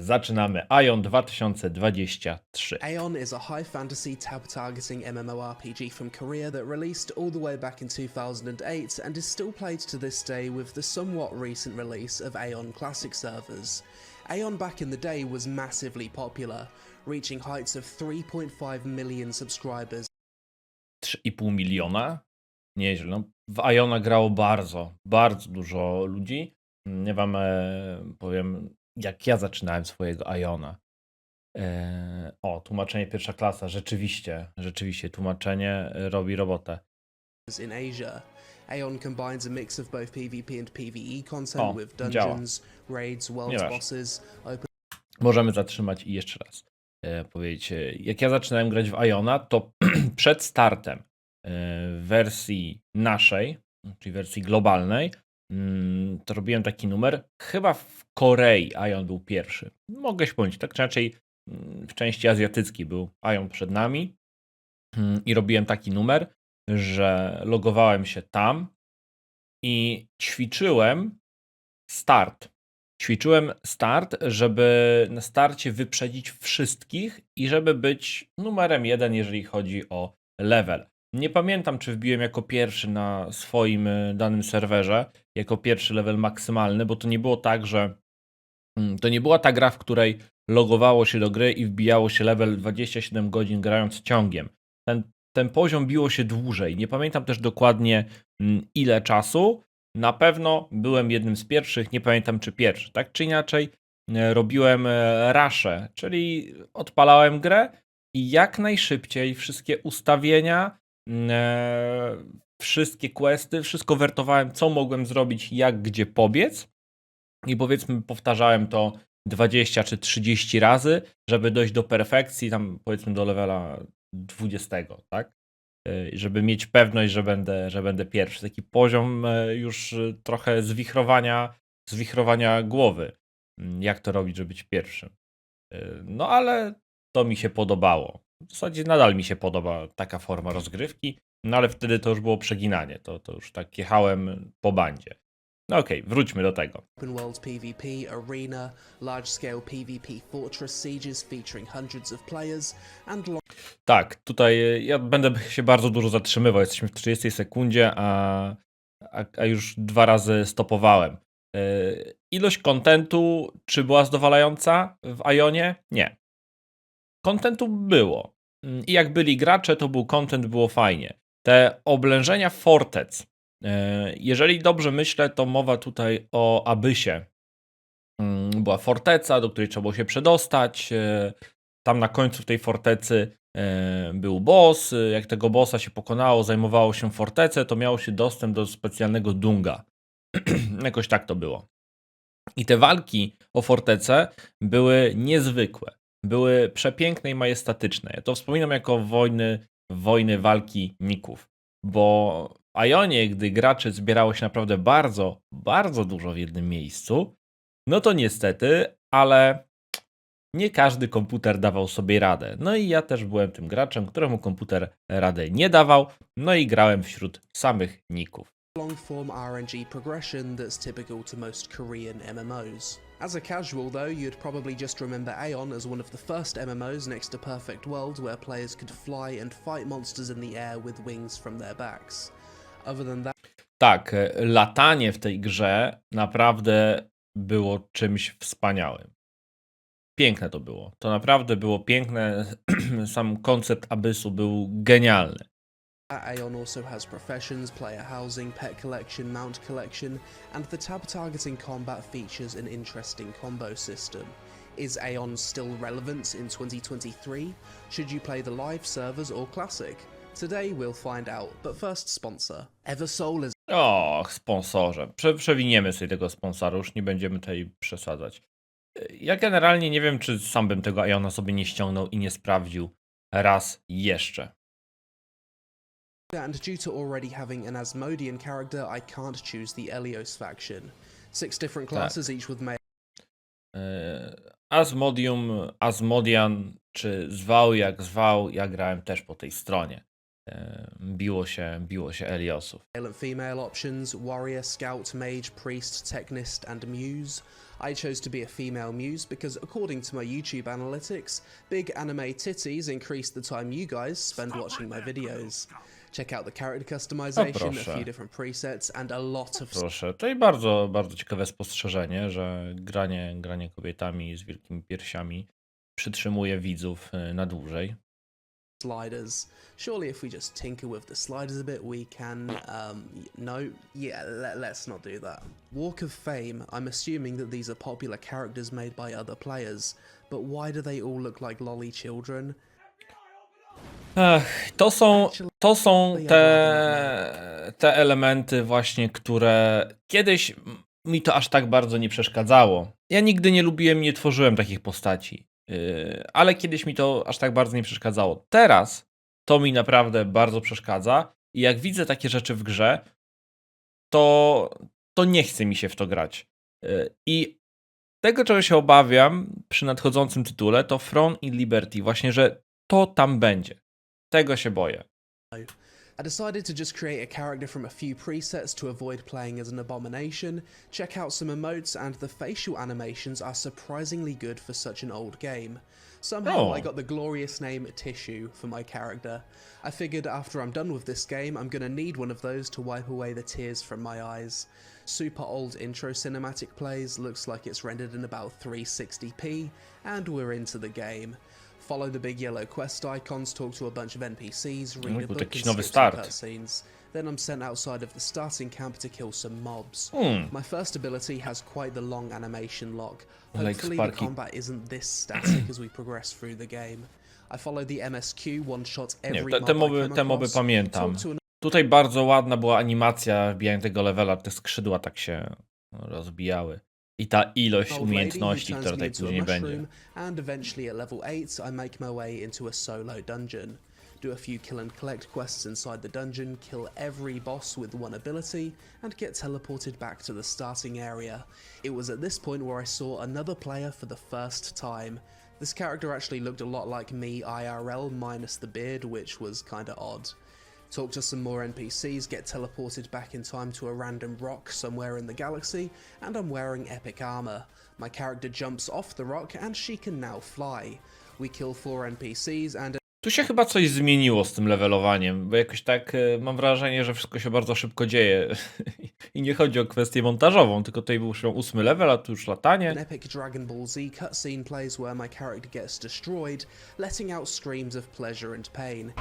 zaczynamy. Aion 2023. Aion is a high fantasy tab targeting MMORPG from Korea that released all the way back in 2008 and is still played to this day with the somewhat recent release of Aion Classic servers. Aion back in the day was massively popular, reaching heights of 3.5 million subscribers. 3,5 miliona? Nieźle. No, w Aiona grało bardzo dużo ludzi. Ja wam powiem, jak ja zaczynałem swojego Aiona. Tłumaczenie pierwsza klasa. Rzeczywiście tłumaczenie robi robotę. In Asia. Aion combines a mix of both PvP and PvE content with działa. dungeons, raids, worlds, bosses, open... Możemy zatrzymać i jeszcze raz powiedzieć. Jak ja zaczynałem grać w Aiona, to przed startem wersji naszej, czyli wersji globalnej, to robiłem taki numer. Chyba w Korei Aion był pierwszy. Mogę się pomylić, tak czy inaczej w części azjatyckiej był Aion przed nami i robiłem taki numer, że logowałem się tam i ćwiczyłem start, żeby na starcie wyprzedzić wszystkich i żeby być numerem 1, jeżeli chodzi o level. Nie pamiętam, czy wbiłem jako pierwszy na swoim danym serwerze, jako pierwszy level maksymalny, bo to nie było tak, że to nie była ta gra, w której logowało się do gry i wbijało się level 27 godzin grając ciągiem. Ten poziom biło się dłużej. Nie pamiętam też dokładnie ile czasu. Na pewno byłem jednym z pierwszych, nie pamiętam czy pierwszy. Tak czy inaczej robiłem rush'e, czyli odpalałem grę i jak najszybciej wszystkie ustawienia, wszystkie questy, wszystko wertowałem, co mogłem zrobić, jak gdzie pobiec. I powiedzmy powtarzałem to 20 czy 30 razy, żeby dojść do perfekcji, tam powiedzmy do levela 20, tak? Żeby mieć pewność, że będę pierwszy. Taki poziom już trochę zwichrowania głowy. Jak to robić, żeby być pierwszym. No ale to mi się podobało. W zasadzie nadal mi się podoba taka forma rozgrywki, no ale wtedy to już było przeginanie. To już tak jechałem po bandzie. No okej, wróćmy do tego. Open world PvP, arena, large scale PvP fortress sieges featuring hundreds of players and Tak, tutaj ja będę się bardzo dużo zatrzymywał. Jesteśmy w 30 sekundzie, a już 2 razy stopowałem. Ilość kontentu, czy była zadowalająca w Aionie? Nie. Kontentu było. I jak byli gracze, to był content, było fajnie. Te oblężenia fortec. Jeżeli dobrze myślę, to mowa tutaj o Abysie. Była forteca, do której trzeba było się przedostać. Tam na końcu tej fortecy był boss. Jak tego bossa się pokonało, zajmowało się fortecę, to miało się dostęp do specjalnego dunga. Jakoś tak to było. I te walki o fortecę były niezwykłe. Były przepiękne i majestatyczne. Ja to wspominam jako wojny walki ników. Bo w Aionie, gdy graczy zbierało się naprawdę bardzo dużo w jednym miejscu, no to niestety, ale nie każdy komputer dawał sobie radę. No i ja też byłem tym graczem, któremu komputer radę nie dawał, no i grałem wśród samych ników. long-form RNG progression that's typical to most Korean MMOs. As a casual though, you'd probably just remember Aion as one of the first MMOs next to Perfect World where players could fly and fight monsters in the air with wings from their backs. Other than that... Tak, latanie w tej grze naprawdę było czymś wspaniałym. Piękne to było. To naprawdę było piękne. Sam koncept Abyssu był genialny. Aion also has professions, player housing, pet collection, mount collection, and the tab targeting combat features an interesting combo system. Is Aion still relevant in 2023? Should you play the live servers or classic? Today we'll find out, but first sponsor. Eversoul is... Och, sponsorze. Przewiniemy sobie tego sponsora, już nie będziemy tutaj przesadzać. Ja generalnie nie wiem, czy sam bym tego Aiona sobie nie ściągnął i nie sprawdził raz jeszcze. And due to already having an Asmodean character, I can't choose the Elios faction. 6 different classes, each with male... Asmodian, czy zwał jak zwał, ja grałem też po tej stronie. Biło się Eliosów. and female options, warrior, scout, mage, priest, technist, and muse. I chose to be a female muse because according to my YouTube analytics, big anime titties increase the time you guys spend watching my videos. Check out the character customization, a few different presets, and a lot of Proszę, to i bardzo, bardzo ciekawe spostrzeżenie, że granie kobietami z wielkimi piersiami przytrzymuje widzów na dłużej. sliders. Surely if we just tinker with the sliders a bit, we can, no, yeah, let's not do that. Walk of Fame, I'm assuming that these are popular characters made by other players, but why do they all look like lolly children? To są te elementy właśnie, które kiedyś mi to aż tak bardzo nie przeszkadzało. Ja nigdy nie lubiłem, nie tworzyłem takich postaci, ale kiedyś mi to aż tak bardzo nie przeszkadzało. Teraz to mi naprawdę bardzo przeszkadza i jak widzę takie rzeczy w grze, to nie chce mi się w to grać. I tego, czego się obawiam przy nadchodzącym tytule, to Throne i Liberty. Właśnie, że to tam będzie. Tego się boję. I decided to just create a character from a few presets to avoid playing as an abomination. Check out some emotes, and the facial animations are surprisingly good for such an old game. Somehow I got the glorious name Tissue for my character. I figured after I'm done with this game, I'm gonna need one of those to wipe away the tears from my eyes. Super old intro cinematic plays, looks like it's rendered in about 360p, and we're into the game. Follow the big yellow quest icons, talk to a bunch of NPCs, read a book and skip some cutscenes. Then I'm sent outside of the starting camp to kill some mobs. My first ability has quite the long animation lock. Hopefully the combat isn't this static as we progress through the game. I follow the MSQ, one shot every mob te moby pamiętam. Tutaj bardzo ładna była animacja wbijania tego levela, te skrzydła tak się rozbijały. I ta ilość umiejętności, która tutaj później będzie. And eventually at level 8 I make my way into a solo dungeon. Do a few kill and collect quests inside the dungeon, kill every boss with one ability, and get teleported back to the starting area. It was at this point where I saw another player for the first time. This character actually looked a lot like me IRL minus the beard, which was kinda odd. Talk to some more NPCs, get teleported back in time to a random rock somewhere in the galaxy, and I'm wearing epic armor. My character jumps off the rock and she can now fly. We kill 4 NPCs and... Tu się chyba coś zmieniło z tym levelowaniem, bo jakoś tak mam wrażenie, że wszystko się bardzo szybko dzieje. I nie chodzi o kwestię montażową, tylko tutaj był już 8 level, a tu już latanie. An epic Dragon Ball Z cutscene plays where my character gets destroyed, letting out screams of pleasure and pain.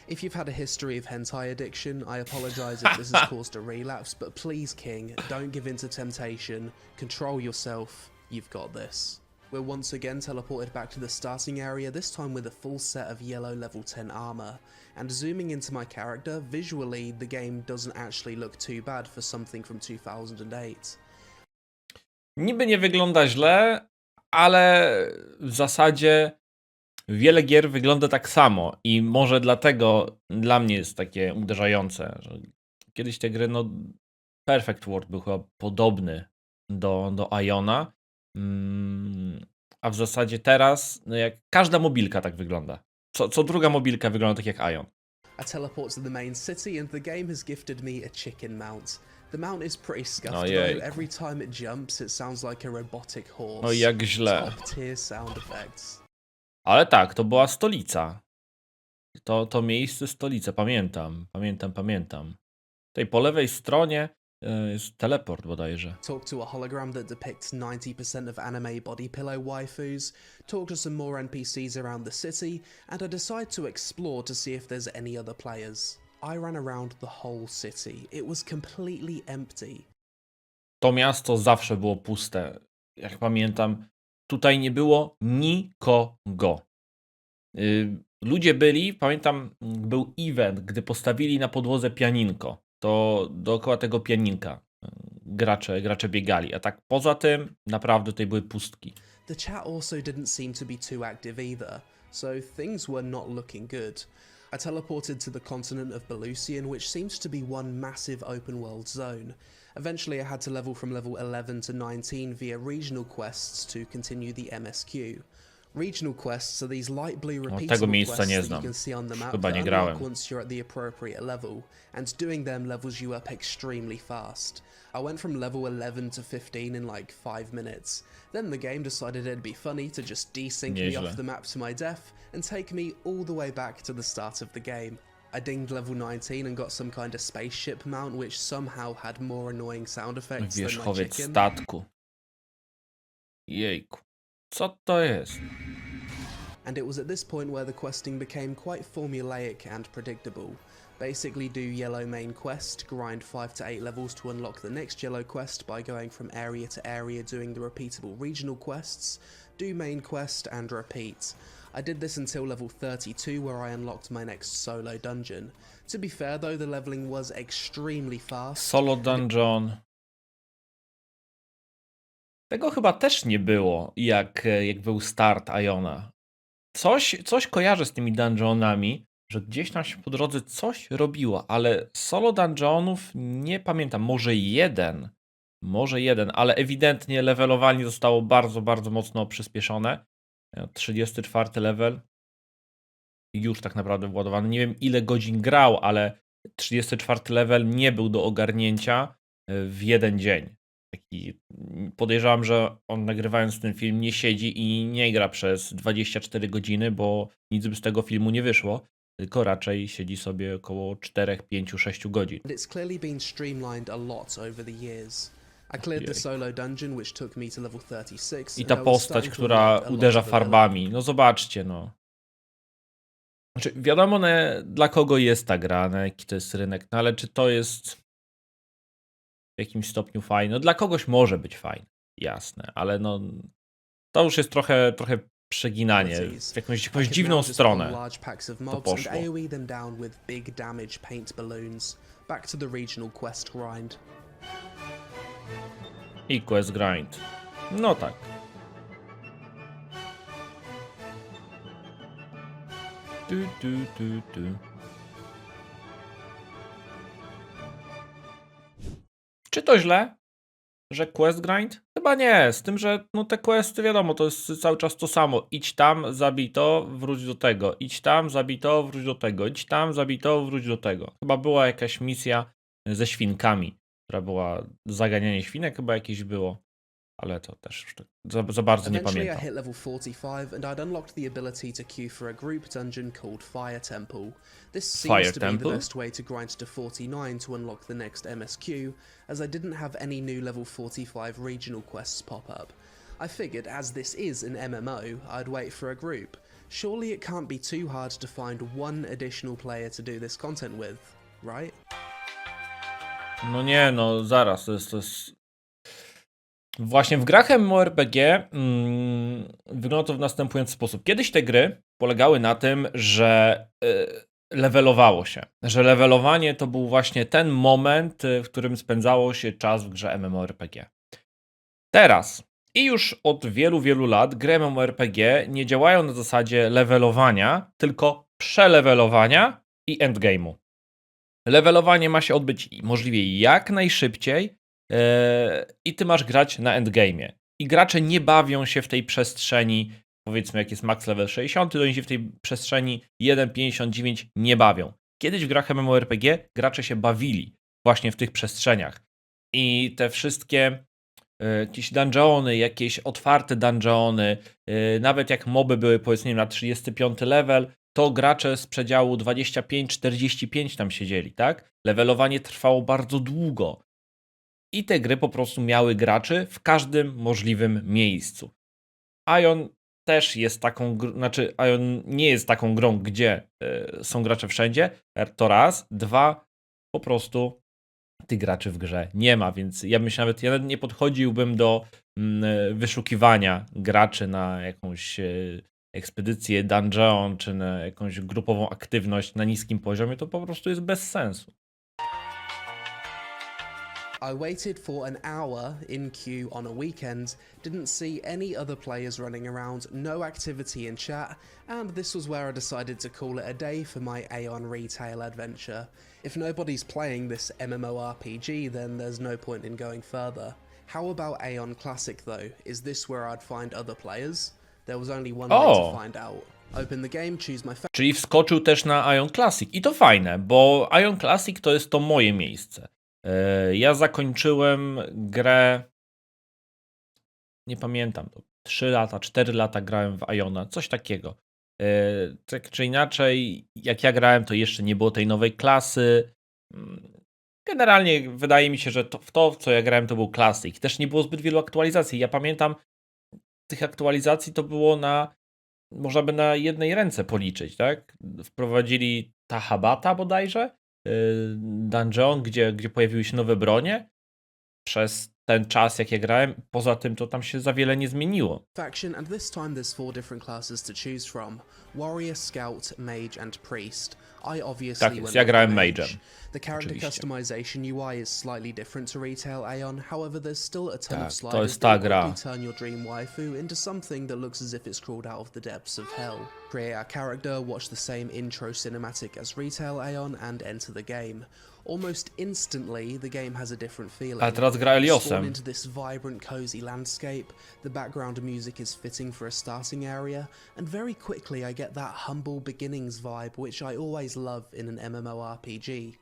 If you've had a history of hentai addiction, I apologise if this has caused a relapse, but please, King, don't give in to temptation, control yourself, you've got this. We're once again teleported back to the starting area, this time with a full set of yellow level 10 armour, and zooming into my character, visually the game doesn't actually look too bad for something from 2008. Niby nie wygląda źle, ale w zasadzie wiele gier wygląda tak samo i może dlatego dla mnie jest takie uderzające, że kiedyś te gry, no Perfect World był chyba podobny do Aiona, a w zasadzie teraz, no jak każda mobilka tak wygląda. Co druga mobilka wygląda tak jak Aion. I teleport to the main city and the game has gifted me a chicken mount. The mount is pretty scuffed though. Every time it jumps it sounds like a robotic horse. No jak źle. Top tier sound effects. Ale tak, to była stolica. To miejsce stolica, pamiętam. Tutaj po lewej stronie jest teleport bodajże. Talk to a hologram that depicts 90% of anime body pillow waifus, talk to some more NPCs around the city, and I decide to explore to see if there's any other players. I ran around the whole city. It was completely empty. To miasto zawsze było puste. Jak pamiętam, tutaj nie było nikogo. Ludzie byli, pamiętam, był event, gdy postawili na podłodze pianinko. To dookoła tego pianinka gracze biegali, a tak poza tym naprawdę tutaj były pustki. The chat also didn't seem to be too active either, so things were not looking good. I teleported to the continent of Belusian, which seemed to be one massive open world zone. Eventually I had to level from level 11 to 19 via regional quests to continue the MSQ. Regional quests are these light blue tego repeatable miejsca nie quests that znam. you can see on the map Chyba that nie unlock grałem. once you're at the appropriate level, and doing them levels you up extremely fast. I went from level 11 to 15 in like 5 minutes. Then the game decided it'd be funny to just desync me Nieźle. off the map to my death and take me all the way back to the start of the game. I dinged level 19 and got some kind of spaceship mount which somehow had more annoying sound effects than my Wierzchowiec chicken. statku. Jejku. Co to jest? And it was at this point where the questing became quite formulaic and predictable. Basically do yellow main quest, grind 5 to 8 levels to unlock the next yellow quest by going from area to area doing the repeatable regional quests, do main quest and repeat. I did this until level 32 where I unlocked my next solo dungeon. To be fair though, the leveling was extremely fast. Solo dungeon. Tego chyba też nie było, jak był start Aiona. Coś kojarzę z tymi dungeonami, że gdzieś tam się po drodze coś robiło, ale solo dungeonów nie pamiętam. Może jeden, ale ewidentnie levelowanie zostało bardzo, bardzo mocno przyspieszone. 34 level. Już tak naprawdę władowany. Nie wiem ile godzin grał, ale 34 level nie był do ogarnięcia w jeden dzień. Podejrzewam, że on nagrywając ten film nie siedzi i nie gra przez 24 godziny, bo nic by z tego filmu nie wyszło, tylko raczej siedzi sobie około 4, 5, 6 godzin. And it's clearly been streamlined a lot over the years. I cleared the solo dungeon which took me to level 36. I ta postać, która uderza farbami. No zobaczcie, no. Znaczy, wiadomo dla kogo jest ta gra, na jaki to jest rynek, no ale czy to jest w jakimś stopniu fajne? No dla kogoś może być fajne, jasne, ale no to już jest trochę przeginanie w jakąś dziwną stronę to poszło. AoE them down with big damage paint balloons. Back to the regional quest grind. I quest grind. No tak. Czy to źle, że quest grind? Chyba nie, z tym, że no te questy wiadomo, to jest cały czas to samo. Idź tam, zabij to, wróć do tego. Idź tam, zabij to, wróć do tego. Idź tam, zabij to, wróć do tego. Chyba była jakaś misja ze świnkami, która była zaganianie świnek, chyba jakieś było. Ale to też już tak za bardzo nie Eventually I pamiętam. hit level 45 and I'd unlocked the ability to queue for a group dungeon called Fire Temple. This seems to be the best way to grind to 49 to unlock the next MSQ, as I didn't have any new level 45 regional quests pop up. I figured as this is an MMO, I'd wait for a group. Surely it can't be too hard to find one additional player to do this content with, right? No nie, no zaraz, to jest... Właśnie w grach MMORPG wygląda to w następujący sposób. Kiedyś te gry polegały na tym, że levelowało się. Że levelowanie to był właśnie ten moment, w którym spędzało się czas w grze MMORPG. Teraz i już od wielu, wielu lat gry MMORPG nie działają na zasadzie levelowania, tylko przelevelowania i endgame'u. Levelowanie ma się odbyć możliwie jak najszybciej, i ty masz grać na endgame'ie. I gracze nie bawią się w tej przestrzeni, powiedzmy jak jest max level 60, to oni się w tej przestrzeni 1.59 nie bawią. Kiedyś w grach MMORPG gracze się bawili właśnie w tych przestrzeniach. I te wszystkie jakieś dungeony, jakieś otwarte dungeony, nawet jak moby były powiedzmy na 35 level, to gracze z przedziału 25-45 tam siedzieli, tak? Levelowanie trwało bardzo długo. I te gry po prostu miały graczy w każdym możliwym miejscu. Aion też jest taką, znaczy Aion nie jest taką grą, gdzie są gracze wszędzie, to raz, dwa, po prostu tych graczy w grze nie ma, więc ja myślę, nawet ja nie podchodziłbym do wyszukiwania graczy na jakąś ekspedycję, dungeon, czy na jakąś grupową aktywność na niskim poziomie, to po prostu jest bez sensu. I waited for an hour in queue on a weekend, didn't see any other players running around, no activity in chat, and this was where I decided to call it a day for my Aion retail adventure. If nobody's playing this MMORPG, then there's no point in going further. How about Aion Classic though? Is this where I'd find other players? There was only one way to O! find out. Open the game, choose my Czyli wskoczył też na Aion Classic. I to fajne, bo Aion Classic to jest to moje miejsce. Ja zakończyłem grę... Nie pamiętam, 3 lata, 4 lata grałem w Aiona, coś takiego. Tak czy inaczej, jak ja grałem, to jeszcze nie było tej nowej klasy. Generalnie wydaje mi się, że w co ja grałem, to był Classic. Też nie było zbyt wielu aktualizacji. Ja pamiętam, tych aktualizacji to było można by na jednej ręce policzyć, tak? Wprowadzili Tahabata bodajże, dungeon, gdzie pojawiły się nowe bronie. Przez ten czas, jak ja grałem, poza tym to tam się za wiele nie zmieniło. faction, and this time there's 4 different classes to choose from: Warrior, Scout, Mage and Priest. I obviously Tak went jest, ja with grałem the Mage. Mage'em. The character Oczywiście. customization UI is slightly different to Retail Aion, however there's still a ton Tak, of to sliders jest ta that gra. quickly turn your dream waifu into something that looks as if it's crawled out of the depths of hell. Create our character, watch the same intro cinematic as Retail Aion and enter the game. Almost instantly, the game has a different feeling. A teraz gra You spawn Eliosem. into this vibrant, cozy landscape. The background music is fitting for a starting area, and very quickly I get that humble beginnings vibe, which I always love in an MMORPG.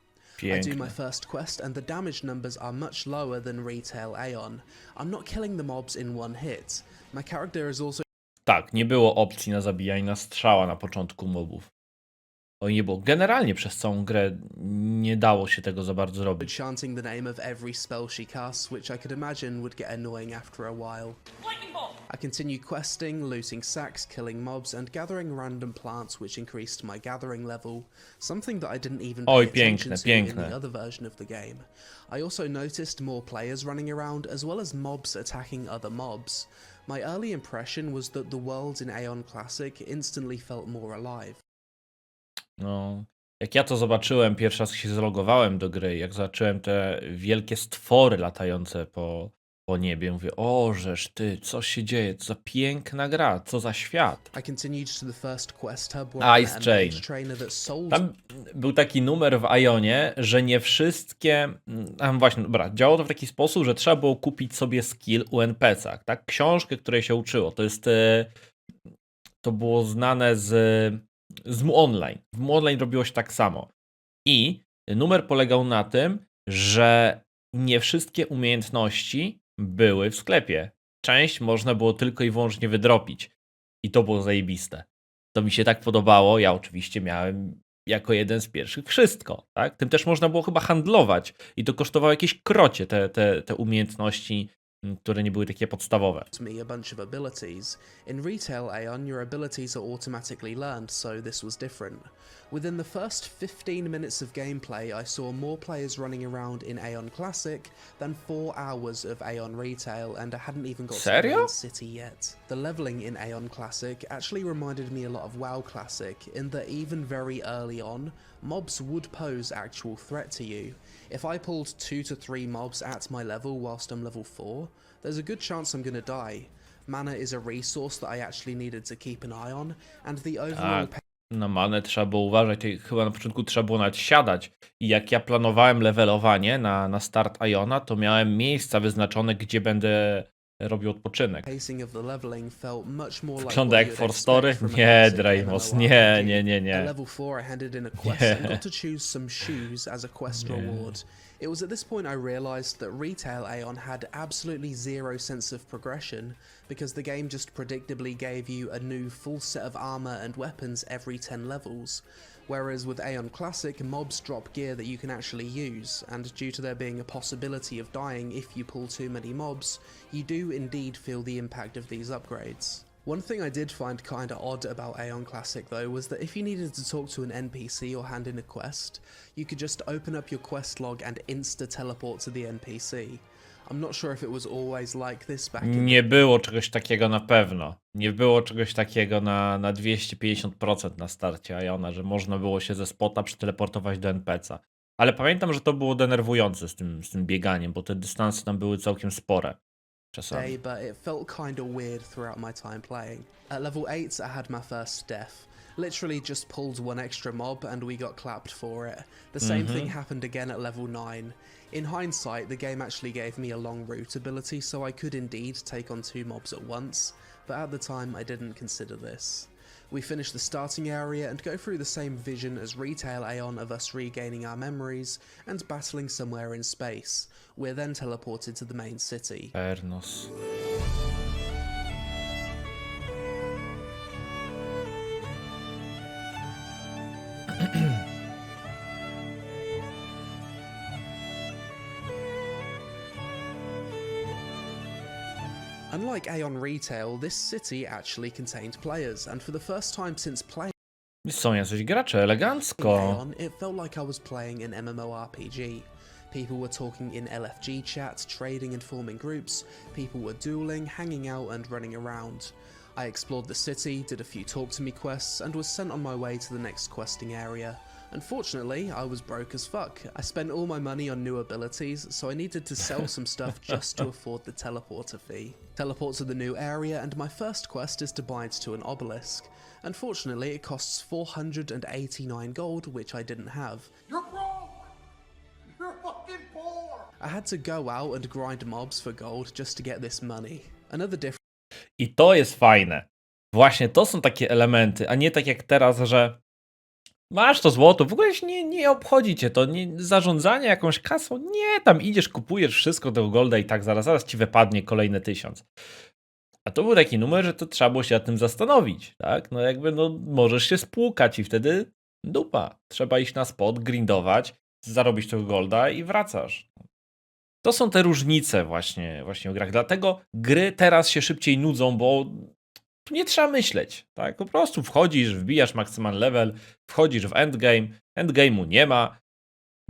I do my Piękne. first quest, and the damage numbers are much lower than Retail Aion. I'm not killing the mobs in one hit. My character is also Tak, nie było opcji na zabijanie na strzała na początku mobów. O nie było. Generalnie przez całą grę nie dało się tego za bardzo robić. chanting the name of every spell she casts, which I could imagine would get annoying after a while. I continue questing, looting sacks, killing mobs, and gathering random plants which increased my gathering level, something that I didn't even pay Oj, attention piękne, to in piękne. the other version of the game. I also noticed more players running around, as well as mobs attacking other mobs. My early impression was that the world in Aion Classic instantly felt more alive. No, jak ja to zobaczyłem, pierwszy raz się zalogowałem do gry, jak zobaczyłem te wielkie stwory latające po niebie, mówię, o żeż ty, co się dzieje, co za piękna gra, co za świat. I continued to the first quest hub where I Ice met a mage Chain. trainer that sold Tam był taki numer w Aionie, że nie wszystkie... właśnie, dobra, działało to w taki sposób, że trzeba było kupić sobie skill u NPC-ach, tak? Książkę, której się uczyło. To było znane z Mu Online. W Mu Online robiło się tak samo. I numer polegał na tym, że nie wszystkie umiejętności były w sklepie. Część można było tylko i wyłącznie wydropić. I to było zajebiste. To mi się tak podobało. Ja oczywiście miałem jako jeden z pierwszych wszystko. Tak? Tym też można było chyba handlować. I to kosztowało jakieś krocie, te umiejętności, które nie były takie podstawowe. me a bunch of abilities. In Retail Aion, your abilities are automatically learned, so this was different. Within the first 15 minutes of gameplay, I saw more players running around in Aion Classic than 4 hours of Aion Retail, and I hadn't even got to Serio? Aion City yet. The leveling in Aion Classic actually reminded me a lot of WoW Classic, in that even very early on, mobs would pose actual threat to you. If I pulled 2 to 3 mobs at my level whilst I'm level 4, there's a good chance I'm gonna die. Mana is a resource that I actually needed to keep an eye on, and the overall Tak, na manę trzeba było uważać. Chyba na początku trzeba było nawet siadać. I jak ja planowałem levelowanie na start Aiona, to miałem miejsca wyznaczone, gdzie będę robił odpoczynek. pacing of the leveling felt much more like Wygląda what jak you'd For expect Story? from a Nie, classic Dreyfos, MMORPG. nie. At level 4 I handed in a quest and got to choose some shoes as a quest reward. It was at this point I realised that Retail Aion had absolutely zero sense of progression, because the game just predictably gave you a new full set of armour and weapons every 10 levels, whereas with Aion Classic, mobs drop gear that you can actually use, and due to there being a possibility of dying if you pull too many mobs, you do indeed feel the impact of these upgrades. One thing I did find kinda odd about Aion Classic though was that if you needed to talk to an NPC or hand in a quest, you could just open up your quest log and insta-teleport to the NPC. I'm not sure if it was always like this back in Nie było czegoś takiego na pewno. Nie było czegoś takiego na 250% na starcie Aiona, że można było się ze spota przeteleportować do NPC-a. Ale pamiętam, że to było denerwujące z tym bieganiem, bo te dystanse tam były całkiem spore. Czasami. day, but it felt kinda weird throughout my time playing. At level 8 I had my first death. Literally just pulled one extra mob and we got clapped for it. The same thing happened again at level 9. In hindsight, the game actually gave me a long root ability, so I could indeed take on 2 mobs at once, but at the time I didn't consider this. We finish the starting area and go through the same vision as Retail Aion of us regaining our memories and battling somewhere in space. We're then teleported to the main city. Pernos. Unlike Aion Retail, this city actually contained players, and for the first time since playing Są jacyś gracze, elegancko. Aion, it felt like I was playing an MMORPG. People were talking in LFG chat, trading and forming groups, people were dueling, hanging out and running around. I explored the city, did a few talk to me quests, and was sent on my way to the next questing area. Unfortunately, I was broke as fuck. I spent all my money on new abilities, so I needed to sell some stuff just to afford the teleporter fee. Teleport to the new area, and my first quest is to bind to an obelisk. Unfortunately, it costs 489 gold, which I didn't have. You're broke! You're fucking poor! I had to go out and grind mobs for gold just to get this money. Another difference I to jest fajne. Właśnie to są takie elementy, a nie tak jak teraz, że masz to złoto, w ogóle się nie obchodzi cię to, zarządzanie jakąś kasą, nie, tam idziesz, kupujesz wszystko tego golda i tak zaraz ci wypadnie kolejne 1000. A to był taki numer, że to trzeba było się nad tym zastanowić, tak? No jakby, no możesz się spłukać i wtedy dupa. Trzeba iść na spot, grindować, zarobić tego golda i wracasz. To są te różnice właśnie w grach. Dlatego gry teraz się szybciej nudzą, bo tu nie trzeba myśleć, tak? Po prostu wchodzisz, wbijasz maksymalny level, wchodzisz w endgame, endgame'u nie ma,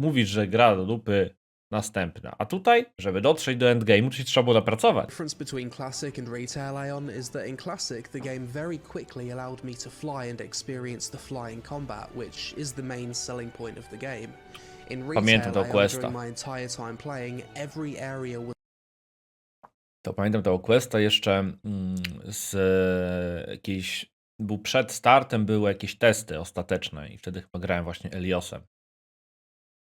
mówisz, że gra do dupy, następna. A tutaj, żeby dotrzeć do endgame'u, to się trzeba było napracować. difference between Classic and Retail Aion is that in Classic, the game very quickly allowed me to fly and experience the flying combat, which is the main selling point of the game. In Retail Pamiętam tego Aion, questa. during my entire time playing, every area was To pamiętam tego questa jeszcze z jakiejś... Był przed startem, były jakieś testy ostateczne i wtedy chyba grałem właśnie Eliosem.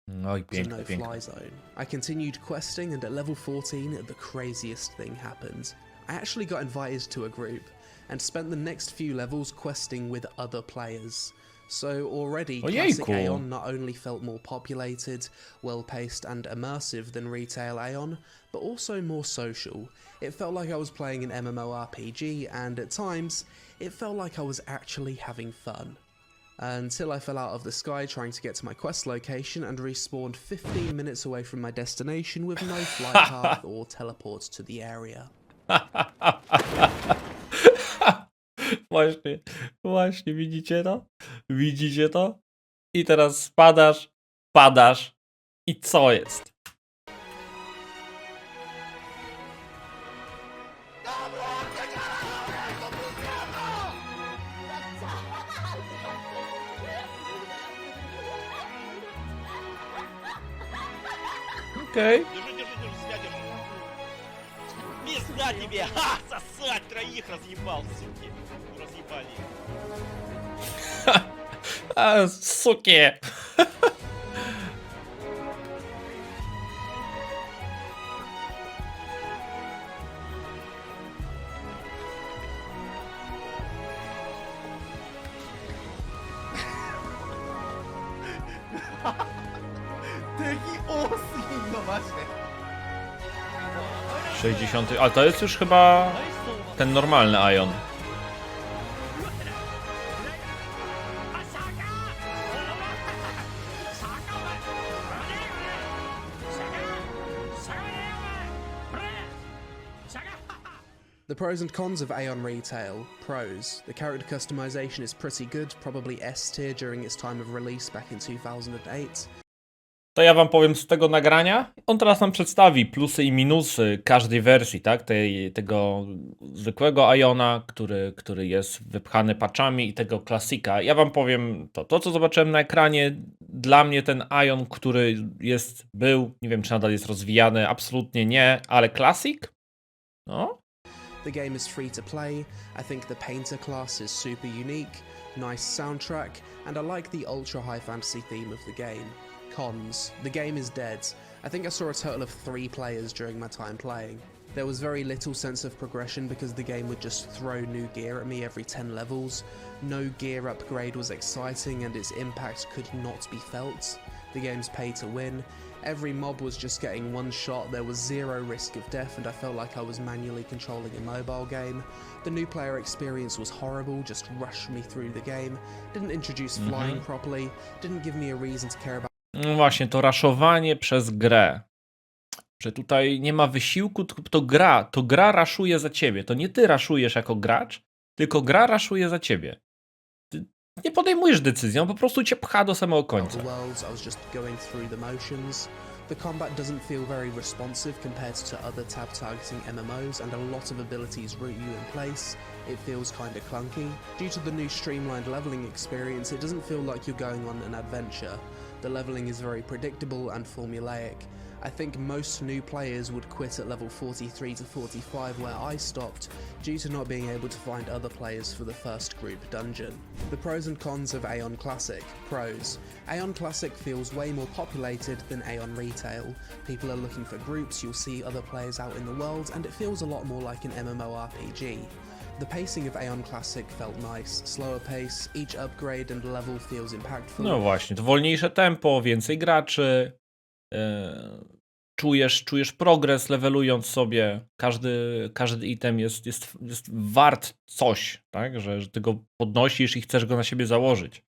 No i a piękne, no-fly piękne. zone. I continued questing and at level 14, the craziest thing happened. I actually got invited to a group and spent the next few levels questing with other players. So already, Classic Ojejku. Aion not only felt more populated, well-paced and immersive than Retail Aion, but also more social. It felt like I was playing an MMORPG, and at times, it felt like I was actually having fun. Until I fell out of the sky trying to get to my quest location and respawned 15 minutes away from my destination with no flight path or teleport to the area. Właśnie, widzicie to? Widzicie to? I teraz spadasz, padasz i co jest? Okej. Держи, себя держи. Пизда тебе! Ха! Сосать! Троих разъебал, суки! Разъебали. A, sukie. Taki osób, no właśnie. 60. Ale to jest już chyba ten normalny Aion. The pros and cons of Aion Retail. Pros. The character customization is pretty good, probably S tier during its time of release back in 2008. To ja wam powiem z tego nagrania. On teraz nam przedstawi plusy i minusy każdej wersji, tak? Tego zwykłego Aiona, który jest wypchany patchami i tego klasika. Ja wam powiem to co zobaczyłem na ekranie. Dla mnie ten Aion, który był, nie wiem czy nadal jest rozwijany, absolutnie nie, ale klasik? No. The game is free to play. I think the painter class is super unique, nice soundtrack, and I like the ultra high fantasy theme of the game. Cons. The game is dead. I think I saw a total of 3 players during my time playing. There was very little sense of progression because the game would just throw new gear at me every 10 levels. No gear upgrade was exciting and its impact could not be felt. The game's pay to win. Every mob was just getting one shot, there was zero risk of death, and I felt like I was manually controlling a mobile game. The new player experience was horrible, just rushed me through the game, didn't introduce flying properly, didn't give me a reason to care about. No właśnie, to raszowanie przez grę. Że tutaj nie ma wysiłku, to gra raszuje za ciebie. To nie ty raszujesz jako gracz, tylko gra raszuje za ciebie. Ty nie podejmujesz decyzji, on po prostu cię pcha do samego końca. The worlds, I was just going through the motions. The combat doesn't feel very responsive compared to other tab targeting MMOs, and a lot of abilities root you in place. It feels kinda clunky. Due to the new streamlined leveling experience, it doesn't feel like you're going on an adventure. The leveling is very predictable and formulaic. I think most new players would quit at level 43 to 45 where I stopped, due to not being able to find other players for the first group dungeon. The pros and cons of Aion Classic. Pros. Aion Classic feels way more populated than Aion Retail. People are looking for groups, you'll see other players out in the world, and it feels a lot more like an MMORPG. The pacing of Aion Classic felt nice, slower pace, each upgrade and level feels impactful. No właśnie, to wolniejsze tempo, więcej graczy, czujesz progres levelując sobie, każdy item jest wart coś, tak? Że ty go podnosisz i chcesz go na siebie założyć,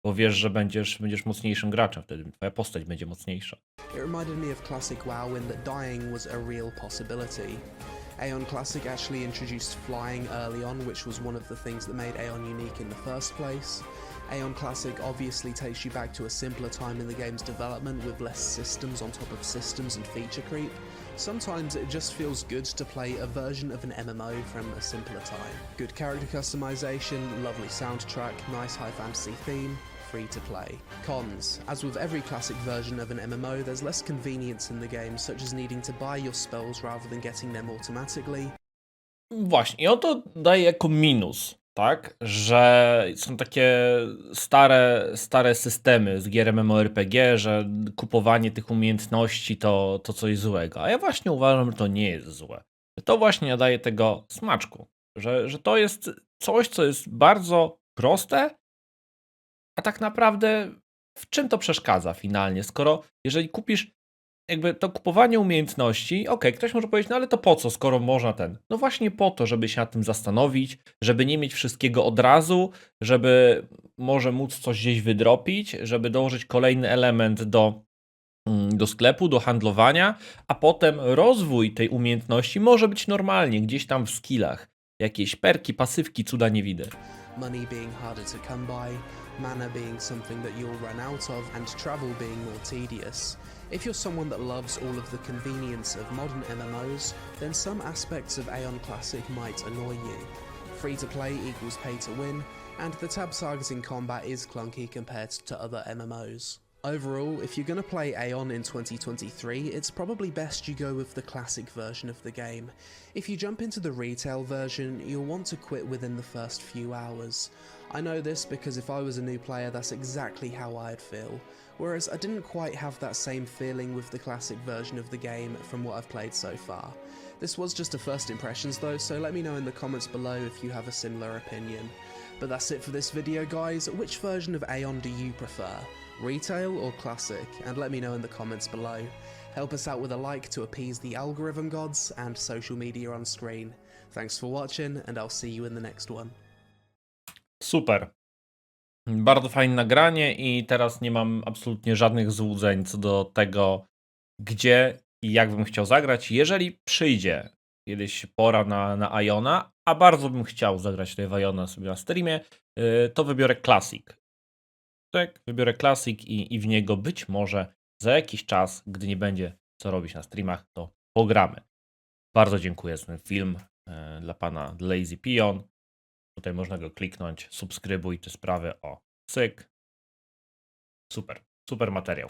bo wiesz, że będziesz mocniejszym graczem, wtedy twoja postać będzie mocniejsza. It reminded me of Classic WoW in that dying was a real possibility. Aion Classic actually introduced flying early on, which was one of the things that made Aion unique in the first place. Aion Classic obviously takes you back to a simpler time in the game's development with less systems on top of systems and feature creep. Sometimes it just feels good to play a version of an MMO from a simpler time. Good character customization, lovely soundtrack, nice high fantasy theme, free to play. Cons. As with every classic version of an MMO, there's less convenience in the game, such as needing to buy your spells rather than getting them automatically. Właśnie, i on to daje jako minus, tak? Że są takie stare systemy z gier MMORPG, że kupowanie tych umiejętności to coś złego. A ja właśnie uważam, że to nie jest złe. Że to właśnie nadaje tego smaczku. Że to jest coś, co jest bardzo proste, a tak naprawdę w czym to przeszkadza finalnie? Skoro jeżeli kupisz jakby to kupowanie umiejętności, okej, ktoś może powiedzieć, no ale to po co, skoro można ten? No właśnie po to, żeby się nad tym zastanowić, żeby nie mieć wszystkiego od razu, żeby może móc coś gdzieś wydropić, żeby dołożyć kolejny element do sklepu, do handlowania, a potem rozwój tej umiejętności może być normalnie, gdzieś tam w skillach. Jakieś perki, pasywki, cuda nie widzę. Money being harder to come by, mana being something that you'll run out of, and travel being more tedious. If you're someone that loves all of the convenience of modern MMOs, then some aspects of Aion Classic might annoy you. Free to play equals pay to win, and the tab targeting combat is clunky compared to other MMOs. Overall, if you're going to play Aion in 2023, it's probably best you go with the classic version of the game. If you jump into the retail version, you'll want to quit within the first few hours. I know this because if I was a new player, that's exactly how I'd feel. Whereas I didn't quite have that same feeling with the classic version of the game from what I've played so far. This was just a first impressions though, so let me know in the comments below if you have a similar opinion. But that's it for this video guys, which version of Aion do you prefer? Retail or classic? And let me know in the comments below. Help us out with a like to appease the algorithm gods and social media on screen. Thanks for watching and I'll see you in the next one. Super. Bardzo fajne nagranie i teraz nie mam absolutnie żadnych złudzeń co do tego, gdzie i jak bym chciał zagrać. Jeżeli przyjdzie kiedyś pora na Aiona, a bardzo bym chciał zagrać tutaj w Aiona sobie na streamie, to wybiorę Classic. Tak, wybiorę Classic i w niego być może za jakiś czas, gdy nie będzie co robić na streamach, to pogramy. Bardzo dziękuję za ten film dla pana leepeyr. Tutaj można go kliknąć, subskrybuj te sprawy, o, cyk. Super, super materiał.